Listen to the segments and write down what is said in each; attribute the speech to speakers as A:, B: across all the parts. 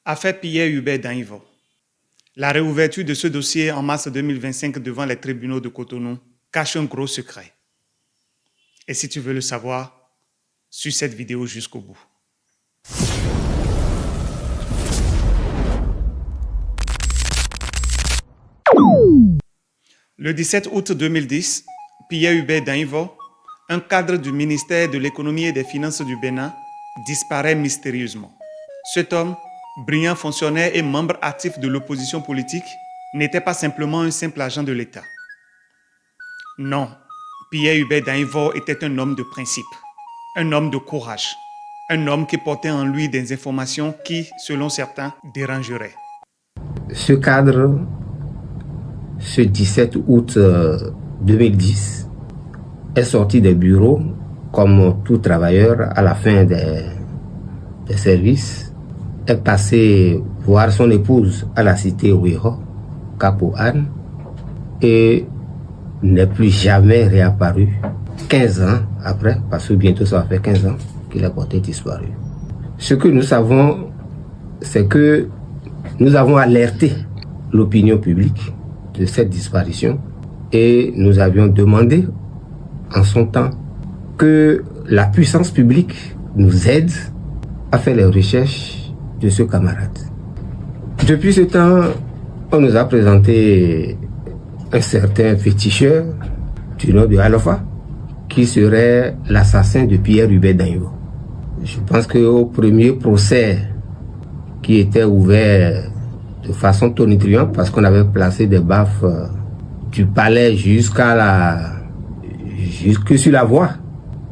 A: Affaire Pierre-Hubert Danivot. La réouverture de ce dossier en mars 2025 devant les tribunaux de Cotonou cache un gros secret. Et si tu veux le savoir, suis cette vidéo jusqu'au bout. Le 17 août 2010, Pierre-Hubert Danivot, un cadre du ministère de l'économie et des finances du Bénin, disparaît mystérieusement. Cet homme, brillant fonctionnaire et membre actif de l'opposition politique, n'était pas simplement un simple agent de l'État. Non, Pierre-Hubert Danivot était un homme de principe, un homme de courage, un homme qui portait en lui des informations qui, selon certains, dérangeraient.
B: Ce cadre, ce 17 août 2010, est sorti des bureaux comme tout travailleur à la fin des services, est passé voir son épouse à la cité Ouého, Capo Anne, et n'est plus jamais réapparu 15 ans après, parce que bientôt ça va faire 15 ans qu'il a porté disparu. Ce que nous savons, c'est que nous avons alerté l'opinion publique de cette disparition et nous avions demandé en son temps que la puissance publique nous aide à faire les recherches de ce camarade. Depuis ce temps, on nous a présenté un certain féticheur du nom de Alofa qui serait l'assassin de Pierre-Hubert Danivot. Je pense qu'au premier procès qui était ouvert de façon tonitruante, parce qu'on avait placé des baffes du palais jusque sur la voie,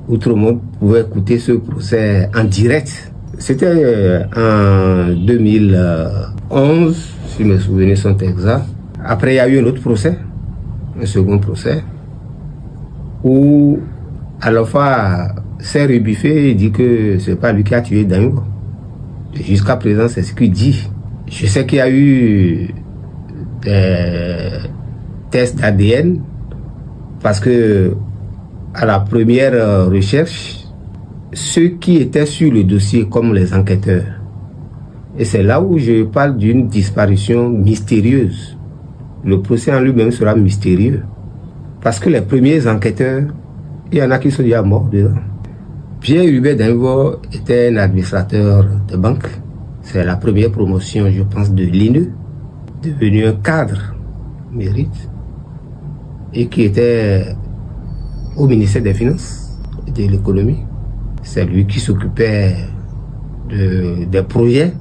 B: où tout le monde pouvait écouter ce procès en direct. C'était en 2011, si mes souvenirs sont exacts. Après, il y a eu un autre procès, un second procès, où Alofa s'est rebuffé et dit que c'est pas lui qui a tué Danivot. Jusqu'à présent, c'est ce qu'il dit. Je sais qu'il y a eu des tests d'ADN parce que à la première recherche, ceux qui étaient sur le dossier comme les enquêteurs, et c'est là où je parle d'une disparition mystérieuse. Le procès en lui-même sera mystérieux parce que les premiers enquêteurs, il y en a qui sont déjà morts dedans. Pierre-Hubert Danivot était un administrateur de banque. C'est la première promotion, je pense, de l'INE, devenu un cadre mérite, et qui était au ministère des Finances et de l'économie. C'est lui qui s'occupait des projets,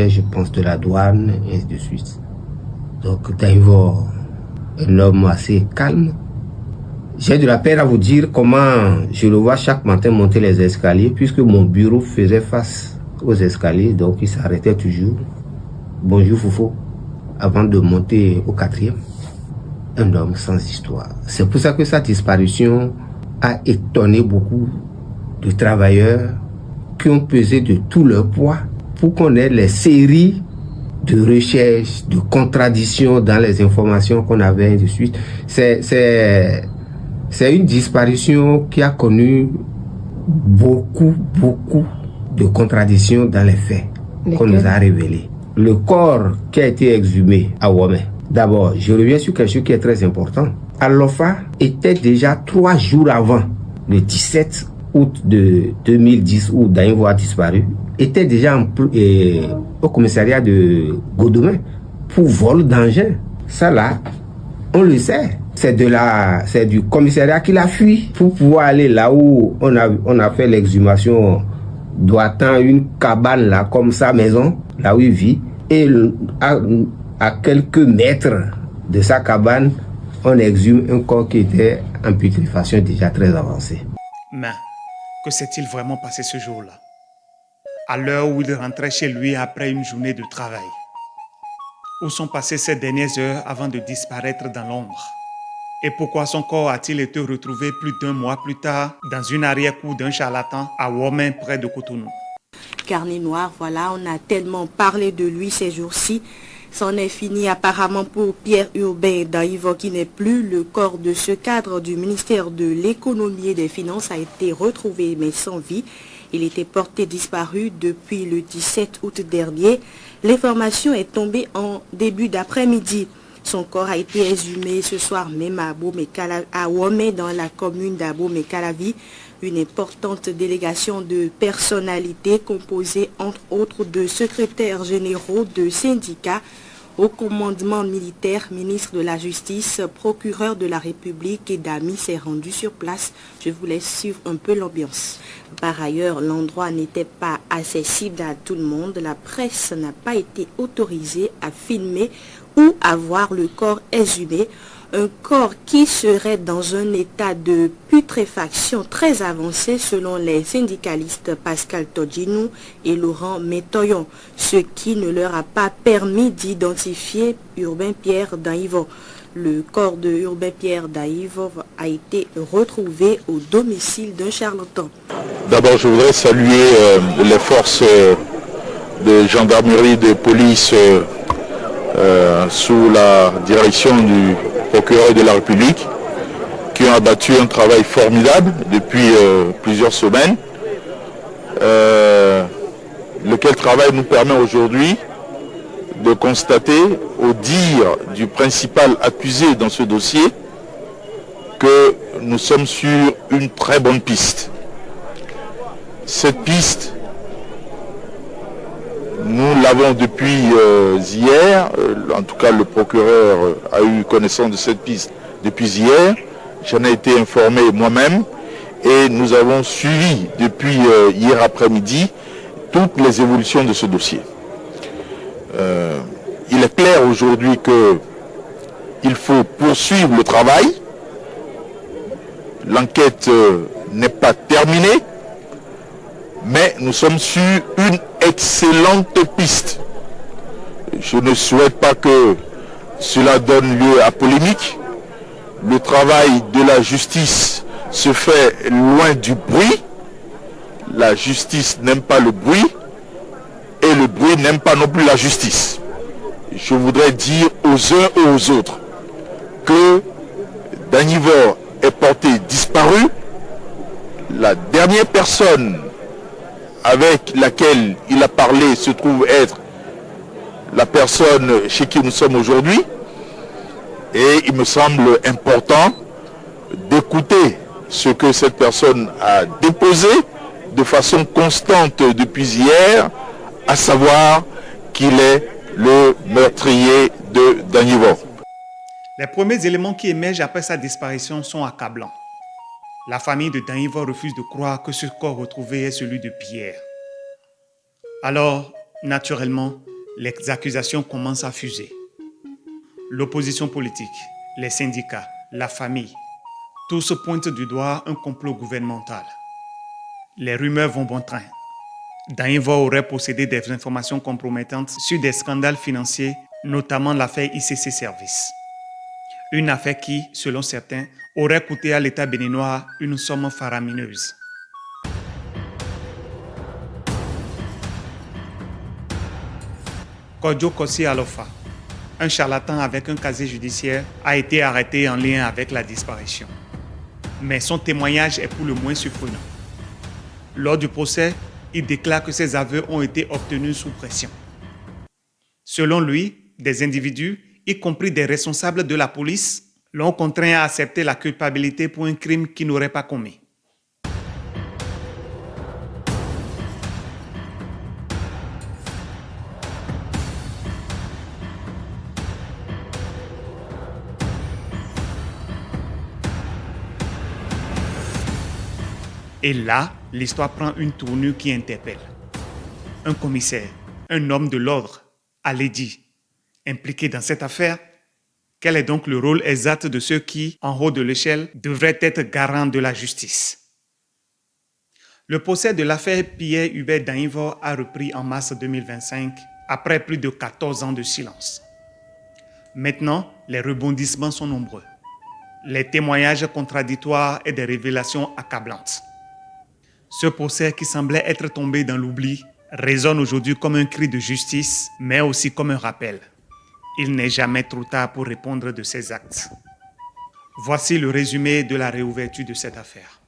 B: je pense, de la douane, et ainsi de suite. Donc, Danivot, un homme assez calme. J'ai de la peine à vous dire comment je le vois chaque matin monter les escaliers, puisque mon bureau faisait face aux escaliers, donc il s'arrêtait toujours. Bonjour Foufou, avant de monter au 4e. Un homme sans histoire. C'est pour ça que sa disparition a étonné beaucoup de travailleurs qui ont pesé de tout leur poids pour qu'on ait les séries de recherches, de contradictions dans les informations qu'on avait, et de suite. C'est une disparition qui a connu beaucoup de contradictions dans les faits qu'on nous a révélés. Le corps qui a été exhumé à Womé. D'abord, je reviens sur quelque chose qui est très important. Alofa était déjà 3 jours avant, le 17 août de 2010, où Danivot a disparu, était déjà au commissariat de Godomé pour vol d'engin. Ça là, on le sait. C'est du commissariat qu'il a fui pour pouvoir aller là où on a fait l'exhumation, doit-on une cabane là comme sa maison, là où il vit, et à quelques mètres de sa cabane, on exhume un corps qui était en putréfaction déjà très avancée.
A: Mais que s'est-il vraiment passé ce jour-là, à l'heure où il rentrait chez lui après une journée de travail? Où sont passées ces dernières heures avant de disparaître dans l'ombre? Et pourquoi son corps a-t-il été retrouvé plus d'1 mois plus tard dans une arrière-cour d'un charlatan à Womé, près de Cotonou?
C: Carnet noir, voilà, on a tellement parlé de lui ces jours-ci. C'en est fini apparemment pour Pierre-Hubert Danivot qui n'est plus. Le corps de ce cadre du ministère de l'économie et des finances a été retrouvé mais sans vie. Il était porté disparu depuis le 17 août dernier. L'information est tombée en début d'après-midi. Son corps a été exhumé ce soir même à Womé, dans la commune d'Abomey-Calavi. Une importante délégation de personnalités composée entre autres de secrétaires généraux de syndicats, au commandement militaire, ministre de la Justice, procureur de la République et d'amis s'est rendu sur place. Je vous laisse suivre un peu l'ambiance. Par ailleurs, l'endroit n'était pas accessible à tout le monde. La presse n'a pas été autorisée à filmer ou à voir le corps exhumé. Un corps qui serait dans un état de putréfaction très avancé selon les syndicalistes Pascal Todjinou et Laurent Métoyon, ce qui ne leur a pas permis d'identifier Urbain Pierre Daïvo. Le corps de Urbain Pierre Daïvo a été retrouvé au domicile d'un charlatan.
D: D'abord, je voudrais saluer les forces de gendarmerie, de police sous la direction du procureur de la République qui ont abattu un travail formidable depuis plusieurs semaines, lequel travail nous permet aujourd'hui de constater, au dire du principal accusé dans ce dossier, que nous sommes sur une très bonne piste. Cette piste, nous l'avons depuis hier, en tout cas le procureur a eu connaissance de cette piste depuis hier, j'en ai été informé moi-même et nous avons suivi depuis hier après-midi toutes les évolutions de ce dossier. Il est clair aujourd'hui qu'il faut poursuivre le travail, l'enquête n'est pas terminée, mais nous sommes sur une excellente piste. Je ne souhaite pas que cela donne lieu à polémique. Le travail de la justice se fait loin du bruit. La justice n'aime pas le bruit et le bruit n'aime pas non plus la justice. Je voudrais dire aux uns et aux autres que Danivor est porté disparu. La dernière personne avec laquelle il a parlé se trouve être la personne chez qui nous sommes aujourd'hui. Et il me semble important d'écouter ce que cette personne a déposé de façon constante depuis hier, à savoir qu'il est le meurtrier de Danivor.
A: Les premiers éléments qui émergent après sa disparition sont accablants. La famille de Danivor refuse de croire que ce corps retrouvé est celui de Pierre. Alors, naturellement, les accusations commencent à fuser. L'opposition politique, les syndicats, la famille, tous pointent du doigt un complot gouvernemental. Les rumeurs vont bon train. Danivor aurait possédé des informations compromettantes sur des scandales financiers, notamment l'affaire ICC Service. Une affaire qui, selon certains, aurait coûté à l'État béninois une somme faramineuse. Kodjo Kossi Alofa, un charlatan avec un casier judiciaire, a été arrêté en lien avec la disparition. Mais son témoignage est pour le moins surprenant. Lors du procès, il déclare que ses aveux ont été obtenus sous pression. Selon lui, des individus, y compris des responsables de la police, l'ont contraint à accepter la culpabilité pour un crime qu'il n'aurait pas commis. Et là, l'histoire prend une tournure qui interpelle. Un commissaire, un homme de l'ordre, Alédi, impliqué dans cette affaire, quel est donc le rôle exact de ceux qui, en haut de l'échelle, devraient être garants de la justice? Le procès de l'affaire Pierre Hubert Danivor a repris en mars 2025, après plus de 14 ans de silence. Maintenant, les rebondissements sont nombreux. Les témoignages contradictoires et des révélations accablantes. Ce procès qui semblait être tombé dans l'oubli résonne aujourd'hui comme un cri de justice, mais aussi comme un rappel. Il n'est jamais trop tard pour répondre de ses actes. Voici le résumé de la réouverture de cette affaire.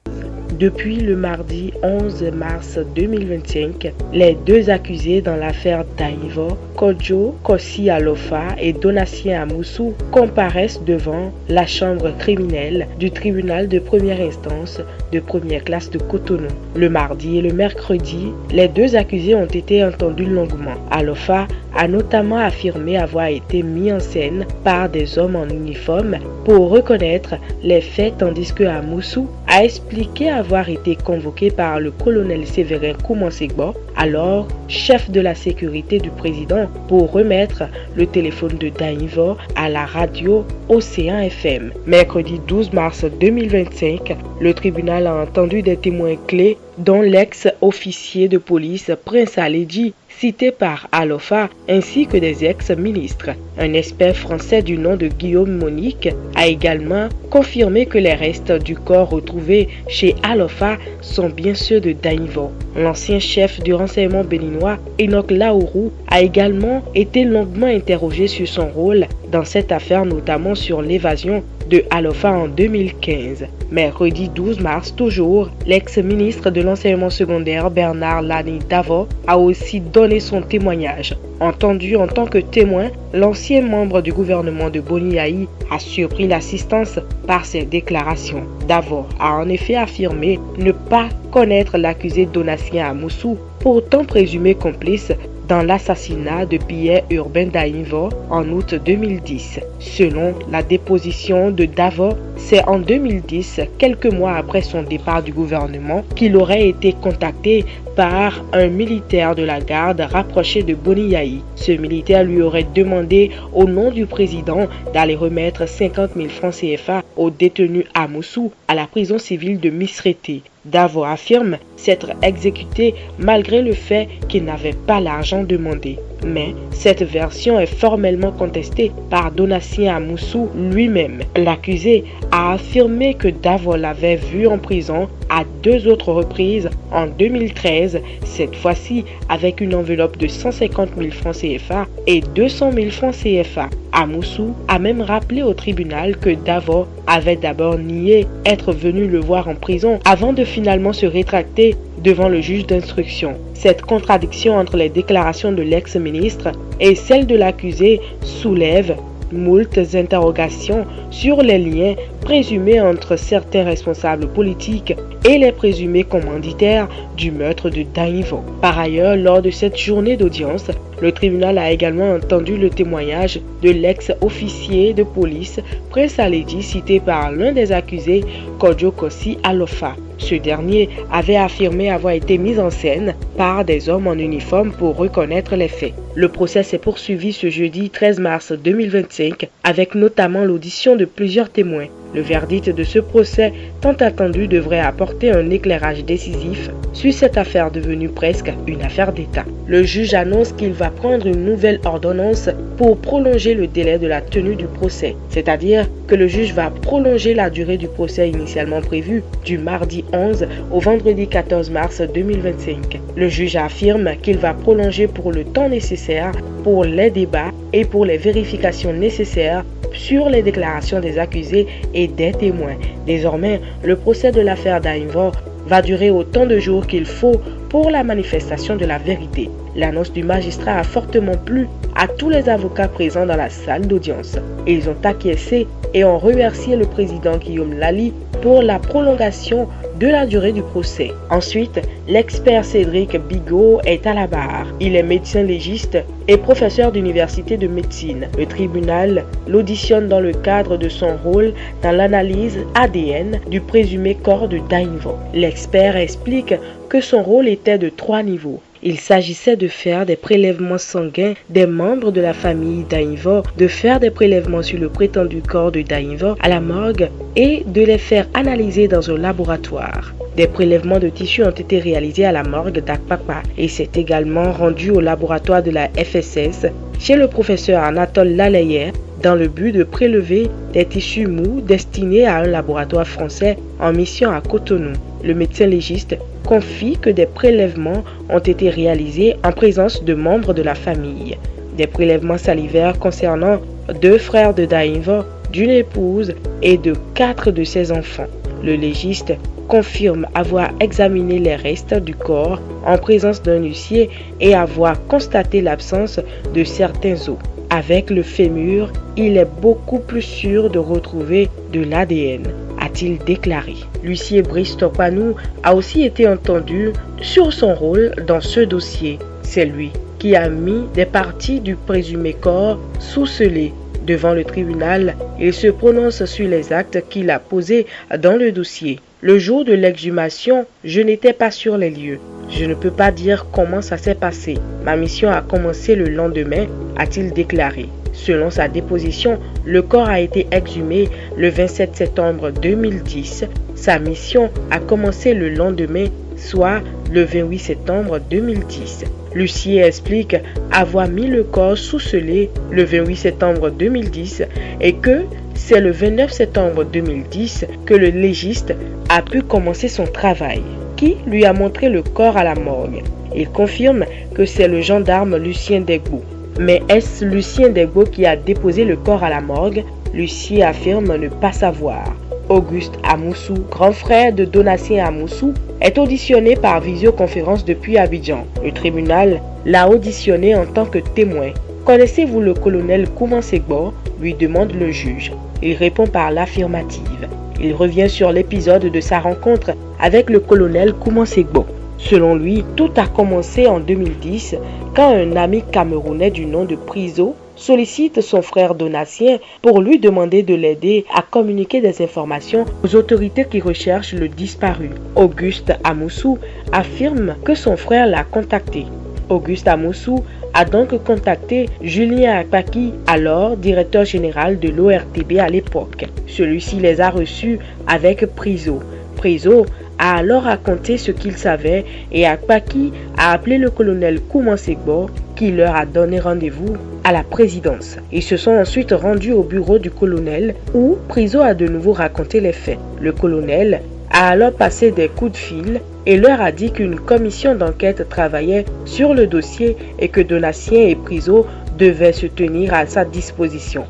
E: Depuis le mardi 11 mars 2025, les deux accusés dans l'affaire Dainvo, Kodjo Kossi Alofa et Donatien Amoussou, comparaissent devant la chambre criminelle du tribunal de première instance de première classe de Cotonou. Le mardi et le mercredi, les deux accusés ont été entendus longuement. Alofa a notamment affirmé avoir été mis en scène par des hommes en uniforme pour reconnaître les faits, tandis que Amoussou a expliqué avoir été convoqué par le colonel Séverin Koumansegbo, alors chef de la sécurité du président, pour remettre le téléphone de Dainvo à la radio Océan FM. Mercredi 12 mars 2025, le tribunal a entendu des témoins clés dont l'ex-officier de police Prince Aledji, cité par Alofa, ainsi que des ex-ministres. Un expert français du nom de Guillaume Monique a également confirmé que les restes du corps retrouvés chez Alofa sont bien ceux de Dainvo. L'ancien chef du renseignement béninois, Enoch Laourou, a également été longuement interrogé sur son rôle dans cette affaire, notamment sur l'évasion de Alofa en 2015. Mercredi 12 mars, toujours, l'ex-ministre de l'enseignement secondaire Bernard Lani Davo a aussi donné son témoignage. Entendu en tant que témoin, l'ancien membre du gouvernement de Boni Yayi a surpris l'assistance par ses déclarations. Davo a en effet affirmé ne pas connaître l'accusé Donatien Amoussou, pourtant présumé complice dans l'assassinat de Pierre Urbain Dainvo en août 2010. Selon la déposition de Davo, c'est en 2010, quelques mois après son départ du gouvernement, qu'il aurait été contacté par un militaire de la garde rapproché de Boni Yayi. Ce militaire lui aurait demandé au nom du président d'aller remettre 50 000 francs CFA au détenu Amoussou à la prison civile de Misrété. Davo affirme s'être exécuté malgré le fait qu'il n'avait pas l'argent demandé. Mais cette version est formellement contestée par Donatien Amoussou lui-même. L'accusé a affirmé que Davo l'avait vu en prison à 2 autres reprises en 2013, cette fois-ci avec une enveloppe de 150 000 francs CFA et 200 000 francs CFA. Amoussou a même rappelé au tribunal que Davo avait d'abord nié être venu le voir en prison avant de finalement se rétracter devant le juge d'instruction. Cette contradiction entre les déclarations de l'ex-ministre et celle de l'accusé soulève moultes interrogations sur les liens présumés entre certains responsables politiques et les présumés commanditaires du meurtre de Dainvo. Par ailleurs, lors de cette journée d'audience, le tribunal a également entendu le témoignage de l'ex-officier de police Prince Aledji, cité par l'un des accusés, Kodjo Kossi Alofa. Ce dernier avait affirmé avoir été mis en scène par des hommes en uniforme pour reconnaître les faits. Le procès s'est poursuivi ce jeudi 13 mars 2025 avec notamment l'audition de plusieurs témoins. Le verdict de ce procès tant attendu devrait apporter un éclairage décisif sur cette affaire devenue presque une affaire d'État. Le juge annonce qu'il va prendre une nouvelle ordonnance pour prolonger le délai de la tenue du procès, c'est-à-dire que le juge va prolonger la durée du procès initialement prévu du mardi 11 au vendredi 14 mars 2025. Le juge affirme qu'il va prolonger pour le temps nécessaire pour les débats et pour les vérifications nécessaires sur les déclarations des accusés et des témoins. Désormais, le procès de l'affaire Dainvo va durer autant de jours qu'il faut pour la manifestation de la vérité. L'annonce du magistrat a fortement plu à tous les avocats présents dans la salle d'audience. Ils ont acquiescé et ont remercié le président Guillaume Lali pour la prolongation de la durée du procès. Ensuite, l'expert Cédric Bigot est à la barre. Il est médecin légiste et professeur d'université de médecine. Le tribunal l'auditionne dans le cadre de son rôle dans l'analyse ADN du présumé corps de Dainvo. L'expert explique que son rôle était de 3 niveaux. Il s'agissait de faire des prélèvements sanguins des membres de la famille Dainvo, de faire des prélèvements sur le prétendu corps de Dainvo à la morgue et de les faire analyser dans un laboratoire. Des prélèvements de tissus ont été réalisés à la morgue d'Akpakpa et s'est également rendu au laboratoire de la FSS chez le professeur Anatole Lalayer dans le but de prélever des tissus mous destinés à un laboratoire français en mission à Cotonou. Le médecin légiste confie que des prélèvements ont été réalisés en présence de membres de la famille. Des prélèvements salivaires concernant 2 frères de Dainvo, d'une épouse et de 4 de ses enfants. Le légiste confirme avoir examiné les restes du corps en présence d'un huissier et avoir constaté l'absence de certains os. Avec le fémur, il est beaucoup plus sûr de retrouver de l'ADN, a-t-il déclaré. L'huissier Brice Topanou a aussi été entendu sur son rôle dans ce dossier. C'est lui qui a mis des parties du présumé corps sous scellé. Devant le tribunal, il se prononce sur les actes qu'il a posés dans le dossier. Le jour de l'exhumation, je n'étais pas sur les lieux. Je ne peux pas dire comment ça s'est passé. Ma mission a commencé le lendemain, a-t-il déclaré. Selon sa déposition, le corps a été exhumé le 27 septembre 2010. Sa mission a commencé le lendemain, soit le 28 septembre 2010. L'huissier explique avoir mis le corps sous scellé le 28 septembre 2010 et que c'est le 29 septembre 2010 que le légiste a pu commencer son travail, qui lui a montré le corps à la morgue. Il confirme que c'est le gendarme Lucien Degbo. Mais est-ce Lucien Degbo qui a déposé le corps à la morgue? L'huissier affirme ne pas savoir. Auguste Amoussou, grand frère de Donatien Amoussou, est auditionné par visioconférence depuis Abidjan. Le tribunal l'a auditionné en tant que témoin. Connaissez-vous le colonel Kouman Segbo? Lui demande le juge. Il répond par l'affirmative. Il revient sur l'épisode de sa rencontre avec le colonel Kouman Segbo. Selon lui, tout a commencé en 2010 quand un ami camerounais du nom de Priso sollicite son frère Donatien pour lui demander de l'aider à communiquer des informations aux autorités qui recherchent le disparu. Auguste Amoussou affirme que son frère l'a contacté. Auguste Amoussou a donc contacté Julien Akpaki, alors directeur général de l'ORTB à l'époque. Celui-ci les a reçus avec Priso. Priso a alors raconté ce qu'il savait et Akpaki a appelé le colonel Kouman Segbo qui leur a donné rendez-vous à la présidence. Ils se sont ensuite rendus au bureau du colonel où Priso a de nouveau raconté les faits. Le colonel a alors passé des coups de fil et leur a dit qu'une commission d'enquête travaillait sur le dossier et que Donatien et Priso devaient se tenir à sa disposition.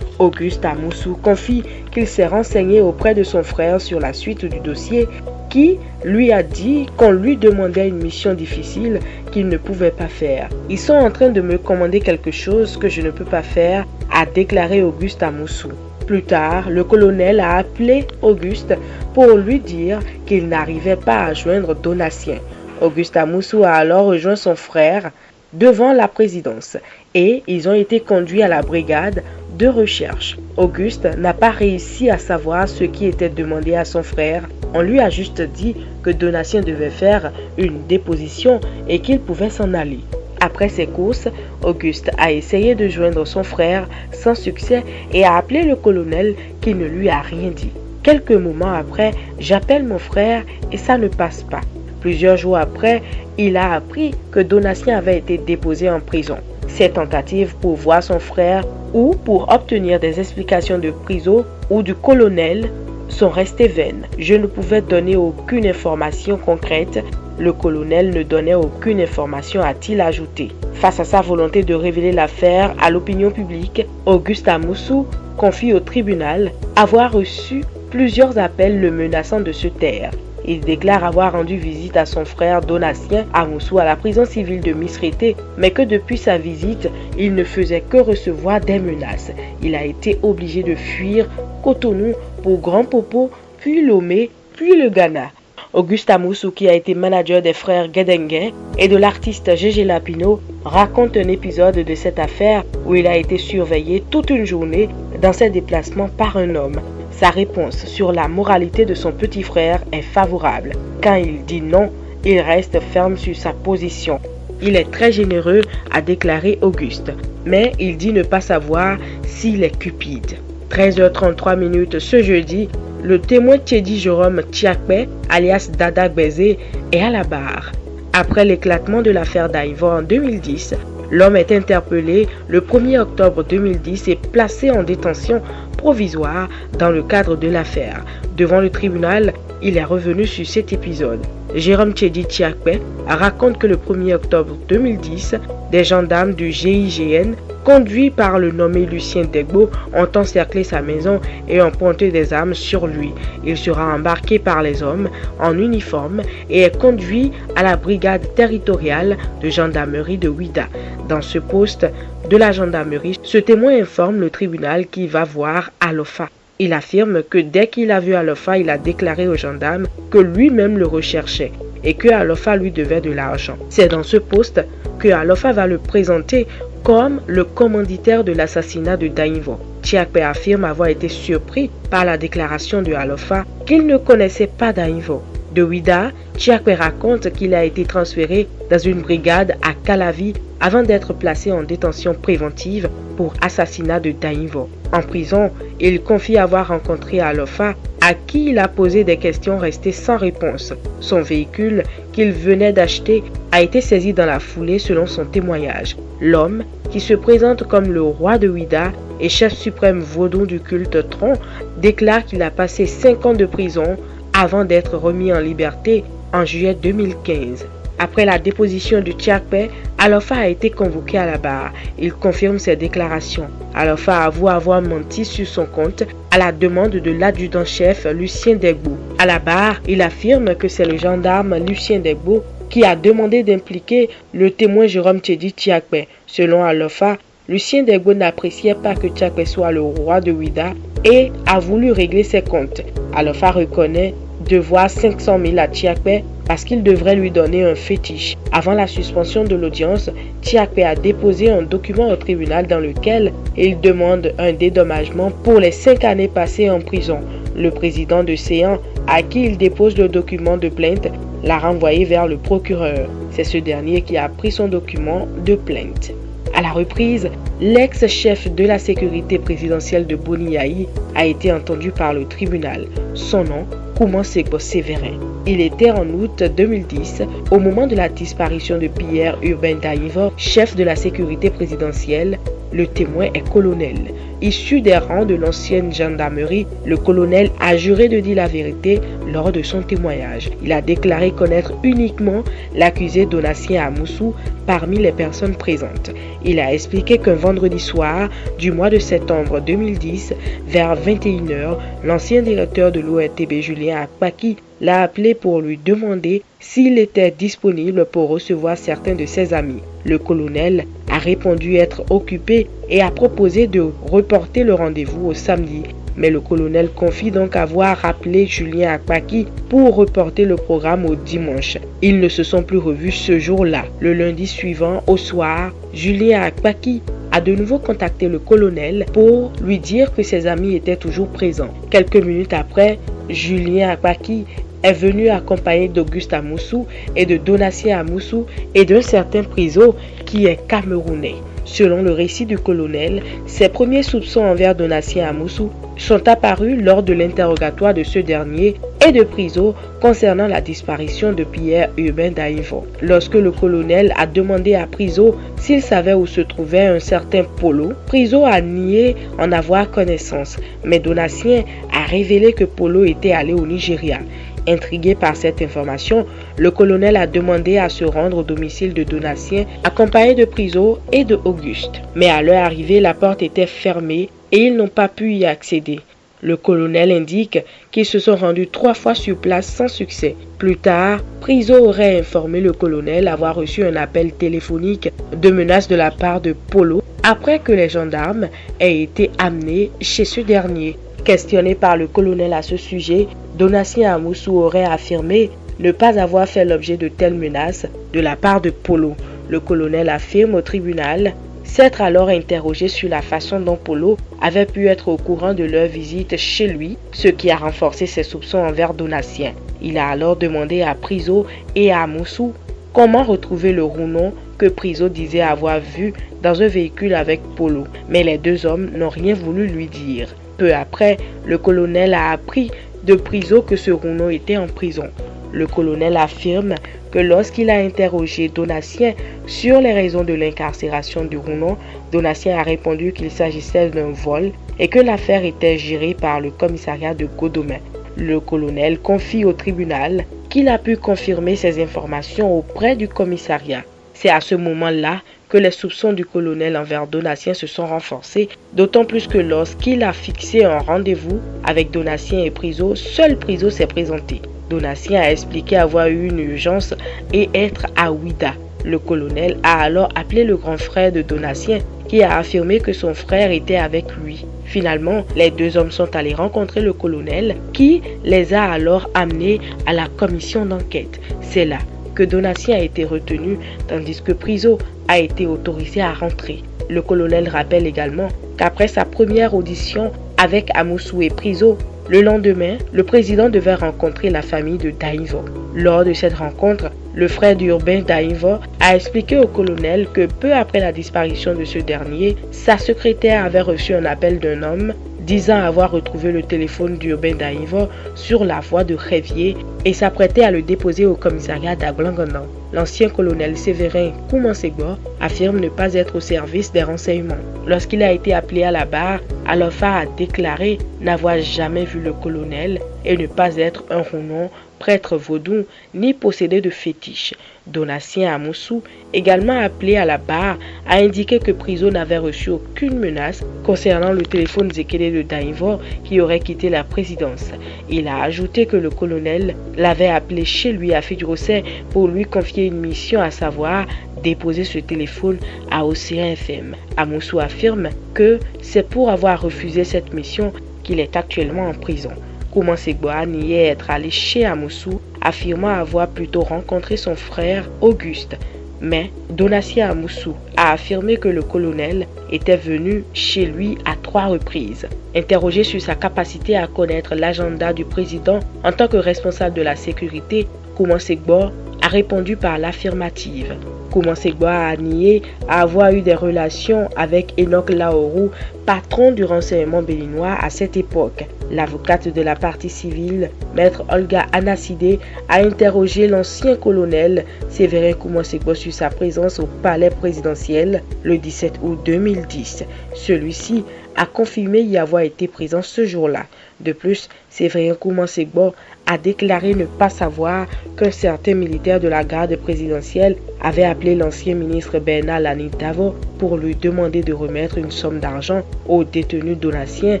E: Auguste Amoussou confie qu'il s'est renseigné auprès de son frère sur la suite du dossier qui lui a dit qu'on lui demandait une mission difficile qu'il ne pouvait pas faire. Ils sont en train de me commander quelque chose que je ne peux pas faire, a déclaré Auguste Amoussou. Plus tard, le colonel a appelé Auguste pour lui dire qu'il n'arrivait pas à joindre Donatien. Auguste Amoussou a alors rejoint son frère devant la présidence et ils ont été conduits à la brigade de recherche. Auguste n'a pas réussi à savoir ce qui était demandé à son frère. On lui a juste dit que Donatien devait faire une déposition et qu'il pouvait s'en aller. Après ses courses, Auguste a essayé de joindre son frère sans succès et a appelé le colonel qui ne lui a rien dit. Quelques moments après, j'appelle mon frère et ça ne passe pas. Plusieurs jours après, il a appris que Donatien avait été déposé en prison. Ses tentatives pour voir son frère ou pour obtenir des explications de Priso ou du colonel sont restées vaines. Je ne pouvais donner aucune information concrète. Le colonel ne donnait aucune information, a-t-il ajouté. Face à sa volonté de révéler l'affaire à l'opinion publique, Auguste Amoussou confie au tribunal avoir reçu plusieurs appels le menaçant de se taire. Il déclare avoir rendu visite à son frère Donatien Amoussou à la prison civile de Misrété, mais que depuis sa visite, il ne faisait que recevoir des menaces. Il a été obligé de fuir Cotonou pour Grand Popo, puis Lomé, puis le Ghana. Auguste Amoussou, qui a été manager des frères Guédenguin et de l'artiste Gégé Lapino, raconte un épisode de cette affaire où il a été surveillé toute une journée dans ses déplacements par un homme. Sa réponse sur la moralité de son petit frère est favorable. Quand il dit non, il reste ferme sur sa position. Il est très généreux, a déclaré Auguste, mais il dit ne pas savoir s'il est cupide. 13h33 ce jeudi, le témoin Tchédi Jérôme Tchiakpé, alias Dada Gbezé, est à la barre. Après l'éclatement de l'affaire d'Aïvo en 2010, l'homme est interpellé le 1er octobre 2010 et placé en détention provisoire dans le cadre de l'affaire. Devant le tribunal, il est revenu sur cet épisode. Jérôme Tchédi Tchiakpé raconte que le 1er octobre 2010, Des gendarmes du GIGN, conduits par le nommé Lucien Degbo, ont encerclé sa maison et ont pointé des armes sur lui. Il sera embarqué par les hommes en uniforme et est conduit à la brigade territoriale de gendarmerie de Ouidah. Dans ce poste de la gendarmerie, ce témoin informe le tribunal qu'il va voir Alofa. Il affirme que dès qu'il a vu Alofa, il a déclaré aux gendarmes que lui-même le recherchait et que Alofa lui devait de l'argent. C'est dans ce poste que Alofa va le présenter comme le commanditaire de l'assassinat de Dainvo. Tchiakpé affirme avoir été surpris par la déclaration de Alofa qu'il ne connaissait pas Dainvo. De Ouidah, Tchiakpé raconte qu'il a été transféré dans une brigade à Calavi avant d'être placé en détention préventive pour assassinat de Dainvo. En prison, il confie avoir rencontré Alofa, à qui il a posé des questions restées sans réponse. Son véhicule qu'il venait d'acheter a été saisi dans la foulée selon son témoignage. L'homme, qui se présente comme le roi de Ouidah et chef suprême vaudou du culte Tron, déclare qu'il a passé 5 ans de prison avant d'être remis en liberté en juillet 2015. Après la déposition de Tchiakpé, Alofa a été convoqué à la barre. Il confirme ses déclarations. Alofa avoue avoir menti sur son compte à la demande de l'adjudant-chef Lucien Degbo. À la barre, il affirme que c'est le gendarme Lucien Degbo qui a demandé d'impliquer le témoin Jérôme Tchédi Tchiakpé. Selon Alofa, Lucien Degbo n'appréciait pas que Tchiakpé soit le roi de Ouidah et a voulu régler ses comptes. Alofa reconnaît devoir 500 000 à Tchiakpé parce qu'il devrait lui donner un fétiche. Avant la suspension de l'audience, Tchiakpé a déposé un document au tribunal dans lequel il demande un dédommagement pour les 5 années passées en prison. Le président de Séan, à qui il dépose le document de plainte, l'a renvoyé vers le procureur. C'est ce dernier qui a pris son document de plainte. À la reprise, l'ex-chef de la sécurité présidentielle de Boniaï a été entendu par le tribunal. Son nom, Kouman Segbo Séverin. Il était en août 2010, au moment de la disparition de Pierre Urbain Dainvo, chef de la sécurité présidentielle. Le témoin est colonel. Issu des rangs de l'ancienne gendarmerie, le colonel a juré de dire la vérité lors de son témoignage. Il a déclaré connaître uniquement l'accusé Donatien Amoussou parmi les personnes présentes. Il a expliqué qu'un vendredi soir du mois de septembre 2010, vers 21h, l'ancien directeur de l'ORTB Julien Akpaki l'a appelé pour lui demander s'il était disponible pour recevoir certains de ses amis. Le colonel a répondu être occupé et a proposé de reporter le rendez-vous au samedi. Mais le colonel confie donc avoir appelé Julien Akpaki pour reporter le programme au dimanche. Ils ne se sont plus revus ce jour-là. Le lundi suivant, au soir, Julien Akpaki a de nouveau contacté le colonel pour lui dire que ses amis étaient toujours présents. Quelques minutes après, Julien Akpaki est venu accompagné d'Auguste Amoussou et de Donatien Amoussou et d'un certain Priso qui est camerounais. Selon le récit du colonel, ses premiers soupçons envers Donatien Amoussou sont apparus lors de l'interrogatoire de ce dernier et de Priso concernant la disparition de Pierre Urbain Dainvo. Lorsque le colonel a demandé à Priso s'il savait où se trouvait un certain Polo, Priso a nié en avoir connaissance, mais Donatien a révélé que Polo était allé au Nigeria. Intrigué par cette information, le colonel a demandé à se rendre au domicile de Donatien, accompagné de Priso et de Auguste. Mais à leur arrivée, la porte était fermée et ils n'ont pas pu y accéder. Le colonel indique qu'ils se sont rendus 3 fois sur place sans succès. Plus tard, Priso aurait informé le colonel avoir reçu un appel téléphonique de menace de la part de Polo après que les gendarmes aient été amenés chez ce dernier. Questionné par le colonel à ce sujet, Donatien Amoussou aurait affirmé ne pas avoir fait l'objet de telles menaces de la part de Polo. Le colonel affirme au tribunal s'être alors interrogé sur la façon dont Polo avait pu être au courant de leur visite chez lui, ce qui a renforcé ses soupçons envers Donatien. Il a alors demandé à Priso et à Amoussou comment retrouver le rounon que Priso disait avoir vu dans un véhicule avec Polo, mais les deux hommes n'ont rien voulu lui dire. Peu après, le colonel a appris de Priso que ce rounon était en prison. Le colonel affirme que lorsqu'il a interrogé Donatien sur les raisons de l'incarcération du rounon, Donatien a répondu qu'il s'agissait d'un vol et que l'affaire était gérée par le commissariat de Godomè. Le colonel confie au tribunal qu'il a pu confirmer ces informations auprès du commissariat. C'est à ce moment-là que les soupçons du colonel envers Donatien se sont renforcés, d'autant plus que lorsqu'il a fixé un rendez-vous avec Donatien et Priso, seul Priso s'est présenté. Donatien a expliqué avoir eu une urgence et être à Ouida. Le colonel a alors appelé le grand frère de Donatien qui a affirmé que son frère était avec lui. Finalement, les deux hommes sont allés rencontrer le colonel qui les a alors amenés à la commission d'enquête. C'est là que Donatien a été retenu tandis que Priso a été autorisé à rentrer. Le colonel rappelle également qu'après sa première audition avec Amoussou et Priso, le lendemain, le président devait rencontrer la famille de Dainvo. Lors de cette rencontre, le frère d'Urbain Dainvo a expliqué au colonel que peu après la disparition de ce dernier, sa secrétaire avait reçu un appel d'un homme disant avoir retrouvé le téléphone d'Urbain Dainvo sur la voie de Révier et s'apprêtait à le déposer au commissariat d'Aglangonan. L'ancien colonel Séverin Koumansegbo affirme ne pas être au service des renseignements. Lorsqu'il a été appelé à la barre, Alofa a déclaré n'avoir jamais vu le colonel et ne pas être un rounon, prêtre vaudou, ni posséder de fétiche. Donatien Amoussou, également appelé à la barre, a indiqué que Priso n'avait reçu aucune menace concernant le téléphone Zekele de Dainvo qui aurait quitté la présidence. Il a ajouté que le colonel l'avait appelé chez lui à Fidjrosset pour lui confier une mission, à savoir déposer ce téléphone à Océan FM. Amoussou affirme que c'est pour avoir refusé cette mission qu'il est actuellement en prison. Koumansegbo a nié être allé chez Amoussou, affirmant avoir plutôt rencontré son frère Auguste. Mais Donatien Amoussou a affirmé que le colonel était venu chez lui à 3 reprises. Interrogé sur sa capacité à connaître l'agenda du président en tant que responsable de la sécurité, Koumansegbo a répondu par l'affirmative. Koumansegbo a nié avoir eu des relations avec Enoch Laourou, patron du renseignement béninois à cette époque. L'avocate de la partie civile, maître Olga Anassidé, a interrogé l'ancien colonel Séverin Koumansegbo sur sa présence au palais présidentiel le 17 août 2010. Celui-ci a confirmé y avoir été présent ce jour-là. De plus, Séverin Koumansegbo a déclaré ne pas savoir qu'un certain militaire de la garde présidentielle avait appelé l'ancien ministre Bernard Lani Davo pour lui demander de remettre une somme d'argent au détenu Donatien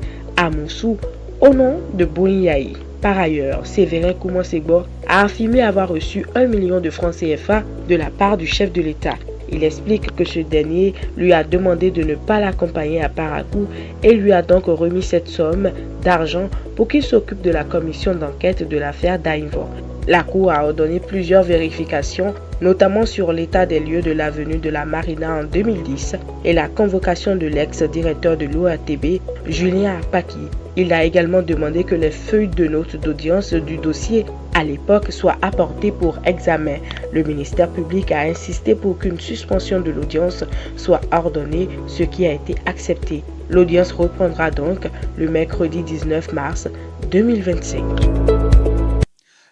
E: Amoussou au nom de Bouniaï. Par ailleurs, Séverin Koumansegbo a affirmé avoir reçu 1 million de francs CFA de la part du chef de l'État. Il explique que ce dernier lui a demandé de ne pas l'accompagner à Parakou et lui a donc remis cette somme d'argent pour qu'il s'occupe de la commission d'enquête de l'affaire Dainvo. La Cour a ordonné plusieurs vérifications, notamment sur l'état des lieux de l'avenue de la Marina en 2010 et la convocation de l'ex-directeur de l'ORTB, Julien Arpaki. Il a également demandé que les feuilles de notes d'audience du dossier à l'époque soient apportées pour examen. Le ministère public a insisté pour qu'une suspension de l'audience soit ordonnée, ce qui a été accepté. L'audience reprendra donc le mercredi 19 mars 2025.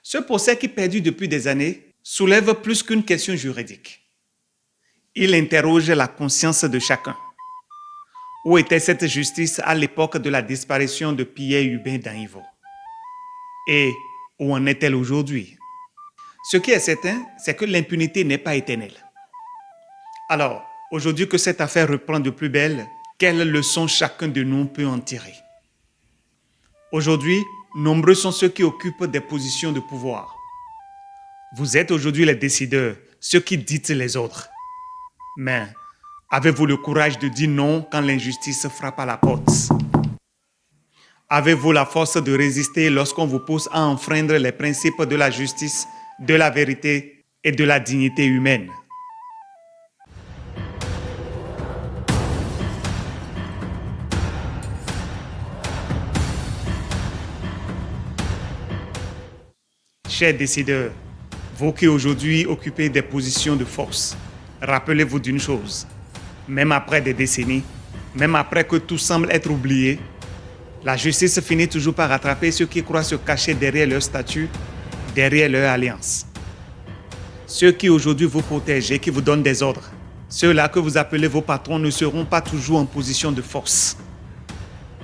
A: Ce procès qui perdure depuis des années soulève plus qu'une question juridique. Il interroge la conscience de chacun. Où était cette justice à l'époque de la disparition de Pierre Hubin Dainvo? Et où en est-elle aujourd'hui? Ce qui est certain, c'est que l'impunité n'est pas éternelle. Alors, aujourd'hui que cette affaire reprend de plus belle, quelles leçons chacun de nous peut en tirer? Aujourd'hui, nombreux sont ceux qui occupent des positions de pouvoir. Vous êtes aujourd'hui les décideurs, ceux qui dites les autres. Mais avez-vous le courage de dire non quand l'injustice frappe à la porte? Avez-vous la force de résister lorsqu'on vous pousse à enfreindre les principes de la justice, de la vérité et de la dignité humaine? Chers décideurs, vous qui aujourd'hui occupez des positions de force, rappelez-vous d'une chose. Même après des décennies, même après que tout semble être oublié, la justice finit toujours par rattraper ceux qui croient se cacher derrière leur statut, derrière leur alliance. Ceux qui aujourd'hui vous protègent et qui vous donnent des ordres, ceux-là que vous appelez vos patrons ne seront pas toujours en position de force.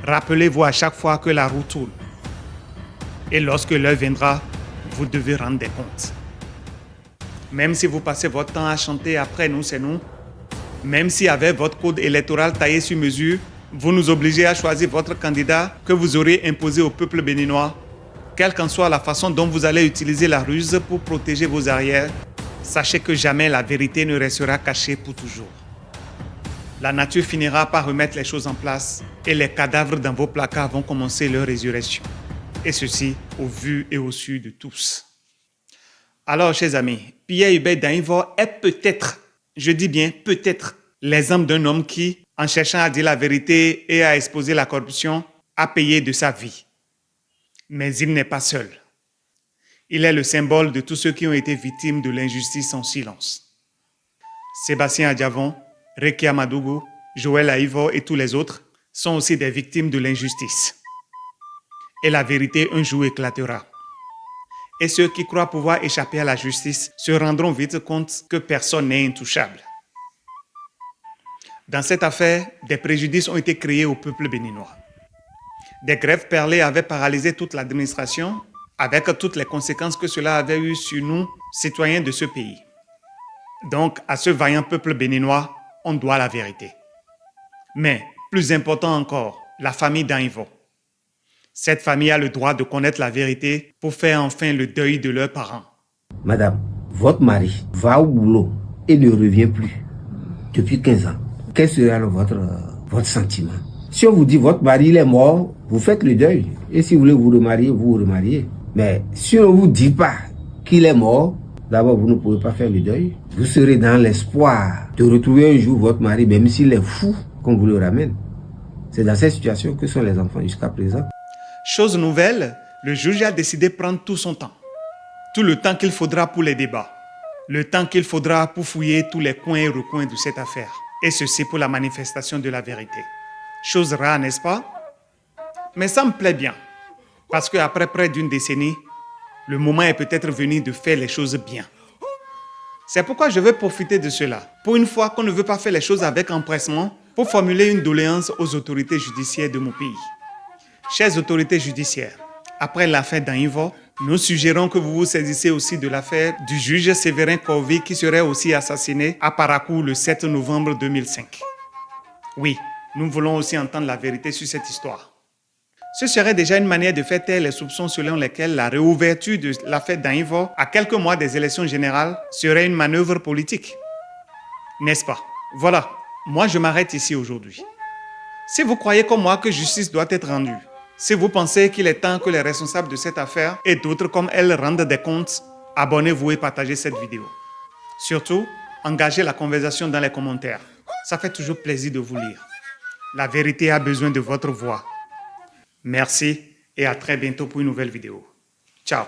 A: Rappelez-vous à chaque fois que la roue tourne. Et lorsque l'heure viendra, vous devez rendre des comptes. Même si vous passez votre temps à chanter « Après nous, c'est nous », Même si avec votre code électoral taillé sur mesure, vous nous obligez à choisir votre candidat que vous aurez imposé au peuple béninois, quelle qu'en soit la façon dont vous allez utiliser la ruse pour protéger vos arrières, sachez que jamais la vérité ne restera cachée pour toujours. La nature finira par remettre les choses en place et les cadavres dans vos placards vont commencer leur résurrection. Et ceci au vu et au su de tous. Alors, chers amis, Pierre Hubert Dainvor est peut-être, je dis bien peut-être, l'exemple d'un homme qui, en cherchant à dire la vérité et à exposer la corruption, a payé de sa vie. Mais il n'est pas seul. Il est le symbole de tous ceux qui ont été victimes de l'injustice en silence. Sébastien Adjavon, Rekia Madougou, Joël Aïvo et tous les autres sont aussi des victimes de l'injustice. Et la vérité un jour éclatera. Et ceux qui croient pouvoir échapper à la justice se rendront vite compte que personne n'est intouchable. Dans cette affaire, des préjudices ont été créés au peuple béninois. Des grèves perlées avaient paralysé toute l'administration, avec toutes les conséquences que cela avait eues sur nous, citoyens de ce pays. Donc, à ce vaillant peuple béninois, on doit la vérité. Mais, plus important encore, la famille Dainvor. Cette famille a le droit de connaître la vérité pour faire enfin le deuil de leurs parents.
B: Madame, votre mari va au boulot et ne revient plus depuis 15 ans. Quel sera alors votre sentiment? Si on vous dit votre mari il est mort, vous faites le deuil. Et si vous voulez vous remarier, vous vous remariez. Mais si on ne vous dit pas qu'il est mort, d'abord vous ne pouvez pas faire le deuil. Vous serez dans l'espoir de retrouver un jour votre mari, même s'il est fou, qu'on vous le ramène. C'est dans cette situation que sont les enfants jusqu'à présent.
A: Chose nouvelle, le juge a décidé de prendre tout son temps. Tout le temps qu'il faudra pour les débats. Le temps qu'il faudra pour fouiller tous les coins et recoins de cette affaire. Et ceci pour la manifestation de la vérité. Chose rare, n'est-ce pas? Mais ça me plaît bien. Parce qu'après près d'une décennie, le moment est peut-être venu de faire les choses bien. C'est pourquoi je veux profiter de cela. Pour une fois qu'on ne veut pas faire les choses avec empressement, pour formuler une doléance aux autorités judiciaires de mon pays. Chères autorités judiciaires, après l'affaire Dainvor, nous suggérons que vous vous saisissez aussi de l'affaire du juge Séverin Corvi qui serait aussi assassiné à Parakou le 7 novembre 2005. Oui, nous voulons aussi entendre la vérité sur cette histoire. Ce serait déjà une manière de faire taire les soupçons selon lesquels la réouverture de l'affaire Dainvor à quelques mois des élections générales serait une manœuvre politique. N'est-ce pas? Voilà, moi je m'arrête ici aujourd'hui. Si vous croyez comme moi que justice doit être rendue, si vous pensez qu'il est temps que les responsables de cette affaire et d'autres comme elles rendent des comptes, abonnez-vous et partagez cette vidéo. Surtout, engagez la conversation dans les commentaires. Ça fait toujours plaisir de vous lire. La vérité a besoin de votre voix. Merci et à très bientôt pour une nouvelle vidéo. Ciao.